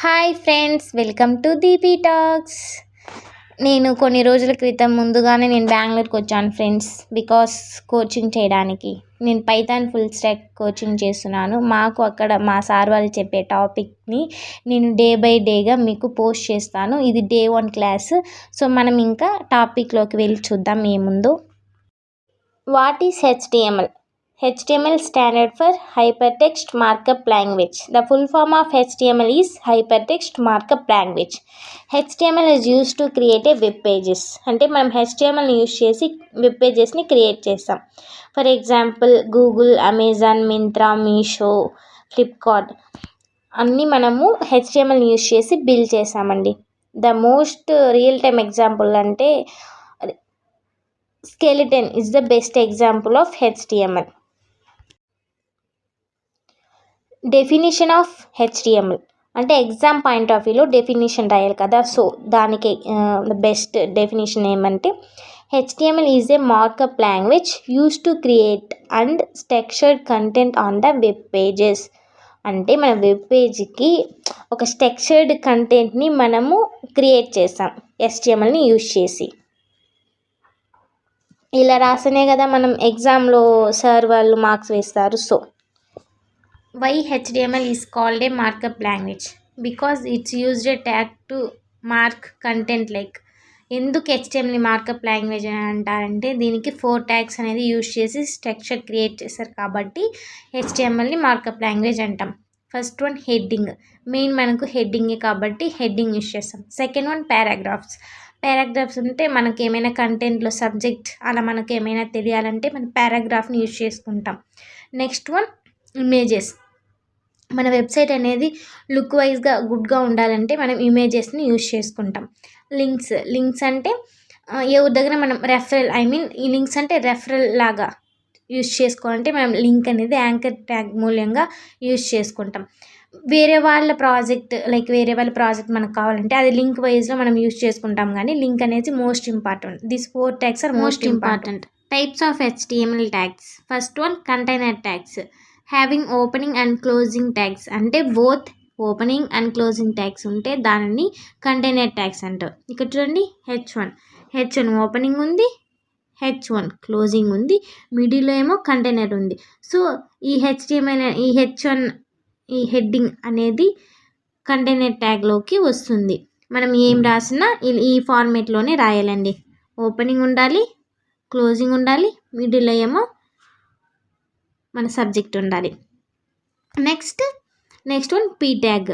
Hi friends, welcome to Deepi talks. నేను కొన్ని రోజుల క్రితం ముందుగానే బెంగళూరుకి వచ్చాను ఫ్రెండ్స్, బికాస్ కోచింగ్ చేయడానికి. నేను పైథాన్ ఫుల్ స్టాక్ కోచింగ్ చేస్తున్నాను. మాకు అక్కడ మా సార్ వాళ్ళు చెప్పే టాపిక్ని నేను డే బై డేగా మీకు పోస్ట్ చేస్తాను. ఇది డే 1 క్లాస్. సో మనం ఇంకా టాపిక్లోకి వెళ్ళి చూద్దాం. ముందు what is HTML? HTML standard for Hypertext Markup Language. The full form of HTML is Hypertext Markup Language. HTML is used to create a web pages. అంటే మనం HTMLని యూజ్ చేసి వెబ్ పేజెస్ని క్రియేట్ చేస్తాం. For example Google, Amazon, Myntra, Meesho, Flipkart అన్నీ మనము HTMLని use చేసి build చేసామండి. The most real time example అంటే Skeleton is the best example of HTML. Definition of HTML అంటే ఎగ్జామ్ పాయింట్ ఆఫ్ వ్యూలో డెఫినిషన్ రాయాలి కదా. సో దానికి బెస్ట్ డెఫినిషన్ ఏమంటే HTML is a markup language use to create and structured content on the web pages. అంటే మన web పేజ్కి ఒక structured కంటెంట్ని మనము క్రియేట్ చేస్తాం HTMLని యూజ్ చేసి. ఇలా రాస్తేనే కదా మనం ఎగ్జామ్లో సార్ వాళ్ళు మార్క్స్ వేస్తారు. So why HTML is called a markup language? Because it's used a tag to mark content. like ఎందుకు HTML మార్కప్ లాంగ్వేజ్ అని అంటారంటే దీనికి 4 ట్యాగ్స్ అనేది యూజ్ చేసి స్ట్రక్చర్ క్రియేట్ చేస్తారు కాబట్టి HTMLని మార్కప్ లాంగ్వేజ్ అంటాం. ఫస్ట్ వన్ హెడ్డింగ్, మెయిన్ మనకు హెడ్డింగే కాబట్టి హెడ్డింగ్ యూజ్ చేస్తాం. సెకండ్ వన్ పారాగ్రాఫ్స్ అంటే మనకి ఏమైనా కంటెంట్లో సబ్జెక్ట్ అలా మనకి ఏమైనా తెలియాలంటే మనం పారాగ్రాఫ్ని యూజ్ చేసుకుంటాం. నెక్స్ట్ వన్ ఇమేజెస్, మన వెబ్సైట్ అనేది లుక్ వైజ్గా గుడ్గా ఉండాలంటే మనం ఇమేజెస్ని యూజ్ చేసుకుంటాం. లింక్స్ అంటే ఎవరి దగ్గర మనం ఈ లింక్స్ అంటే రెఫరల్ లాగా యూజ్ చేసుకోవాలంటే మనం లింక్ అనేది యాంకర్ ట్యాగ్ మూల్యంగా యూజ్ చేసుకుంటాం. వేరే వాళ్ళ ప్రాజెక్ట్ మనకు కావాలంటే అది లింక్ వైజ్లో మనం యూజ్ చేసుకుంటాం. కానీ లింక్ అనేది most important. This 4 tags are most important. Types of HTML tags. First one container tags, having opening and closing tags. అంటే both opening and closing tags ఉంటే దానిని కంటైనర్ ట్యాగ్స్ అంటారు. ఇక్కడ చూడండి H1 ఓపెనింగ్ ఉంది, H1 క్లోజింగ్ ఉంది, మిడిల్లో ఏమో కంటైనర్ ఉంది. సో ఈ HTML ఈ హెడ్డింగ్ అనేది కంటైనర్ ట్యాగ్లోకి వస్తుంది. మనం ఏం రాసినా ఈ ఫార్మేట్లోనే రాయాలండి. ఓపెనింగ్ ఉండాలి, క్లోజింగ్ ఉండాలి, మిడిల్లో ఏమో మన సబ్జెక్ట్ ఉండాలి. Next one P tag.